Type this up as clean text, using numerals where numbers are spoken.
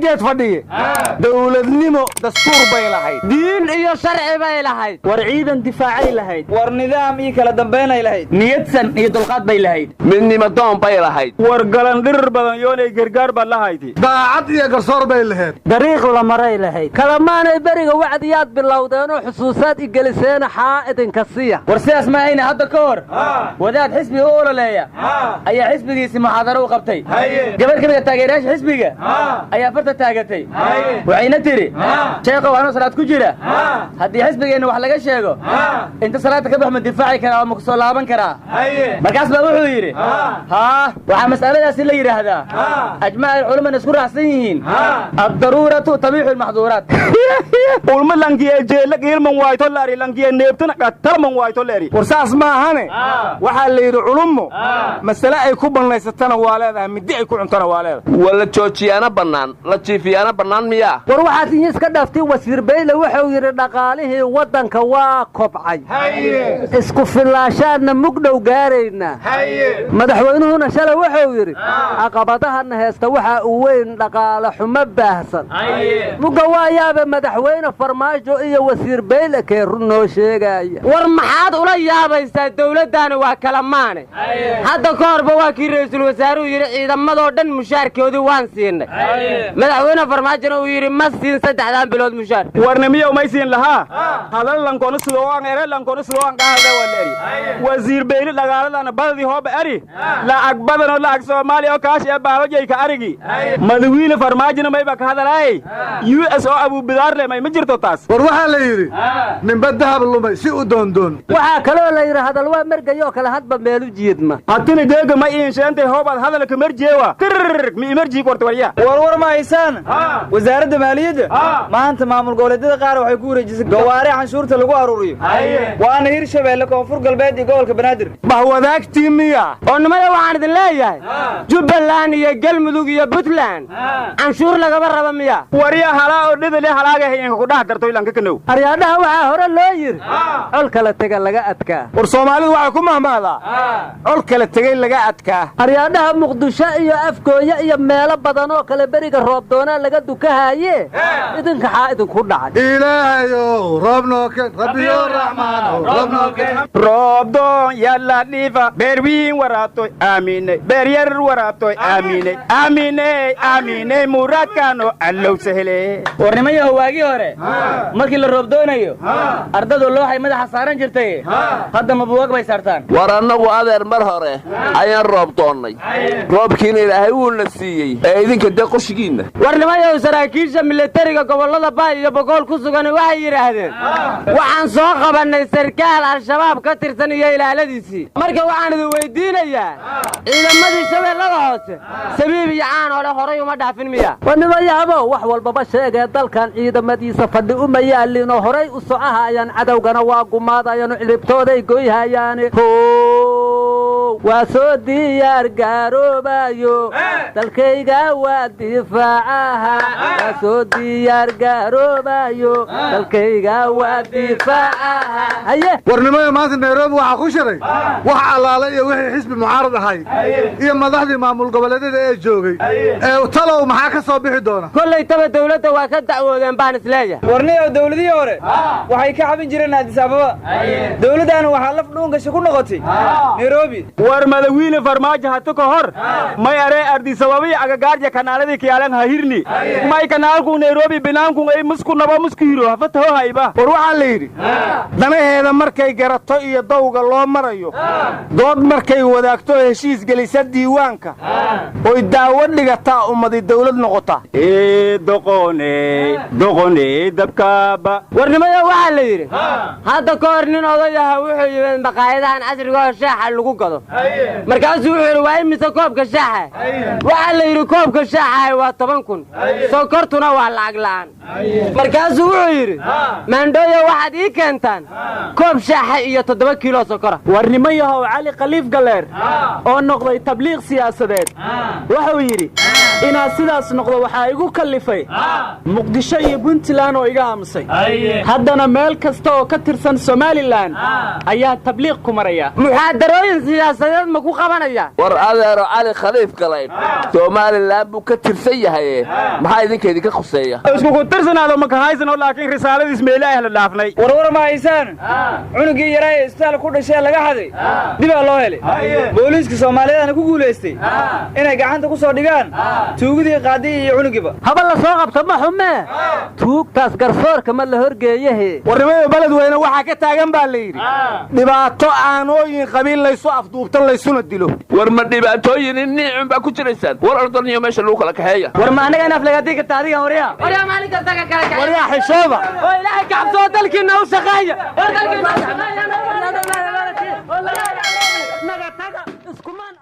geed fadhiye dawladnimo dastuur bay lahayd diin iyo sharci bay lahayd war ciidan difaacay lahayd war nidaam iyo kala dambeynay lahayd niyadsan iyo dulqaad bay lahayd midnimo doon bay lahayd war galan dhirir badan yoonay gargaar baa lahayd daacad iyo garsoor bay lahayd dariiq la maray lahayd kalamaanay beriga wacdiyaad bilowdeen oo xusuusaad igeliseen xaa idinka siya war sidaas ma ayna hadda ka hor wadaad xisbiga u ololeeya ayaa xisbigiisii muxaadaro u qabtay gabadh ka mid a taageerayaasha xisbiga ayaa farta taagatay waxayna tidhi sheekhow anuu salaad ku jira haddii xisbigeenna wax laga sheego inta salaadda ka bax ma difaaci karaa oo ma ku soo laaban karaa markaas baa wuxuu yidhi waxaa mas'aladaasi la yidhaahdaa ajmac alculamana isku raacsan yihiin addaruuratu tabiixu almaxduuraat ulma langiye jeela qiilman waayto laari langiye neebtana qatalman waayto laari war saas ma ahane waxaa la yidhi culummo masale ay ku bannaysatana waa leedahay middi ay ku cuntana waa leedahay wala joojiyaana bannaan la jiifiyaana bannaan miyaa war waxaad in iska dhaftay wasiir beyle wuxuu yidhi dhaqaalihii waddanka waa kobcay isku fillaashaadna mugdhow gaaraynaa madaxweynuhuna shalay wuxuu yidhi caqabadahana heesta waxaa u weyn dhaqaale xumo baahsan mugga waa yaaba madaxweyne farmaajo iyo wasiir beyle kee run noo sheegaya war maxaad ula yaabaysaa dawladdaani waa kalamaane hadda ka horba waa kii ra'iisul wasaaruhu yidhi ciidamadoo dhan mushaarkoodii waan siinay madaxweyne farmaajona uu yidhi ma siin 3 bilood mushaar warnimiya umay siin lahaa hadal lankoona sidoo aan ere lankoona sidoo aan qaade waleeri wasiir beyle dhagaaladana badii hoob ari lacag badan oo lacag Soomaaliya oo kaash ee baalojay ka arigi madaxweyne farmaajona may ba ka hadalay US oo Abu Bidaar le may ma jirto taas war waxa la yiri ninba dahab lumay si u doondoon waxa kale oo la yiri hadal waa margayo kala hadba meel u jiidma hadina geega ma in sheentay hoobaad hadalka marjeewa mi emerji qorto wariya war ma haysan wasaaradda maaliyadda maanta maamul goboleedyada qaar waxay ku wareejisay gawaari canshuurta lagu aruuriyo waana Hirshabeelle Koonfur Galbeed iyo gobolka Banaadir bah wadaagtii miya oo nimada waxaan idin leeyahay Jubbaland iyo Galmudug iyo Puntland canshuur laga raba miya wariya hala oo dhidale halaaga hayeen ku dhax darto ilanka kanow aryaadaha waxa hore loo yiri col kala taga laga adkaa war Soomaalidu waxa ku mahmaada col kala tagay laga adkaa aryaadaha Muqdisho iyo Afgooya iyo meelo badan oo kala bariga roob doona laga dukahaye idinka xaa idinku dhacay ilaahayo roobnooken rabbiyo raxmaano roobnooken roobdoon yalla dhiifa beerwiin waraabtoy aamiinay beeryar waraabtoy aamiinay aamiinay aamiinay muradkaano allow sahle warnimayo waagi hore markii la roob doonayo ardadu looxay madaxa saaran jirtay hadda ma buug bay saartaan war annagu adeer mar hore ayaan roob doonnay roobkiina ilaahay wuu na siiyey ee idinka de qoshigiina warnimayo saraakiisha militariga gobolada Baay iyo Boqol ku sugan waxay yiraahdeen waxaan soo qabanay sarkaal al-shabaab ka tirsan iyo ilaaladiisii marka waxaan idin weydiinayaa ciidamadii Shabeellada Hoose sabiib iyo aan hore uma dhaafin miya warnimayaabo wax walba sheegay dalkan ciidamadiisa fadhi uma yaalin oo hore u socahayaan cadawgana waa gumaadayaan cilibtooday gooyhayaan waa soo diyaar garoobayo dalkayga waa difaacaha waa soo diyaar garoobayo dalkayga waa difaacaha haye warnimada maanta Nairobi waxa ku shiray wax alaala iyo wixii xisbi mucaarad ahay iyo madaxdii maamul goboleedyada ee joogay talow maxaa ka soo bixi doona kulay taba dawladda waa ka dacwoodeen baan isleeyahay warniyo dawladii hore waxay ka xabin jireen Addis Ababa dawladana waxa laf dhuungasho ku noqotay Nairobi war madaxweyne farmaajo hata ka hor may are Addis Ababa iyo agagaarja kanaaladii kiyaalan hayirni may kanaalku Nairobi binaanku ay musku naba musku hiro hafataho hayba war waxa la yiri danaheeda markay garato iyo dawga loo marayo dood markay wadaagto heshiis gelisa diiwaanka oo daawo dhigata ummadii dawlad noqota doqone dabkaaba warnimada waxa la yiri hadda ka hor nin odayaha wuxuu yimid maqaayadahan casriga oo shaaxa lagu gado markaasuu wuxuu yiri waa imisa koobka shaaxa waxa la yiri koobka shaaxa waa 10,000 sokortuna waa lacag la'aan markaasuu wuxuu yiri maandooyo waxaad ii keentaan koob shaaxa iyo 7 kiilo sokora warnimayahow cali khaliif galeer oo noqday tabliiq siyaasadeed wuxuu yiri inaa sidaas noqdo waxa igu kalifay Muqdisho iyo Puntland oo iga aamusay haddana meel kasta oo ka tirsan Somaliland ayaa tabliiq ku maraya muxaadarooyin siyaasad siyaasadeed ma ku qabanaya war adeero cali khaliif galayn Soomaaliland buu ka tirsan yahay maxaa idinka khuseeya isku ku tirsanaado ma ka haysano laakiin risaaladiis meelaha la dhaafnay warwar ma haysaan cunugii yaraa ee istaal ku dhashay laga haday dib loo helay booliiska Soomaaliyeed ku guuleystay inay gacanta ku soo dhigaan tuugidii qaadii iyo cunugiba haba la soo qabto ma xume tuugtaas garsoorka ma la horgeeyahay warnimada baladweyne waxa ka taagan baa la yiri dhibaato aanooyin qabiil laysu afduubtan laysuna dilo war ma dhibaatooyin niicun baa ku jiraysaan war ordaniyo meesha lagu kala kaxeeya war ma anaga in aflagaadii ka taadiga horiya maalinka taga kala waryaa xishooda oo ilaahay ka cabsoo dalkiina u shaqeeya naga taga iskumaan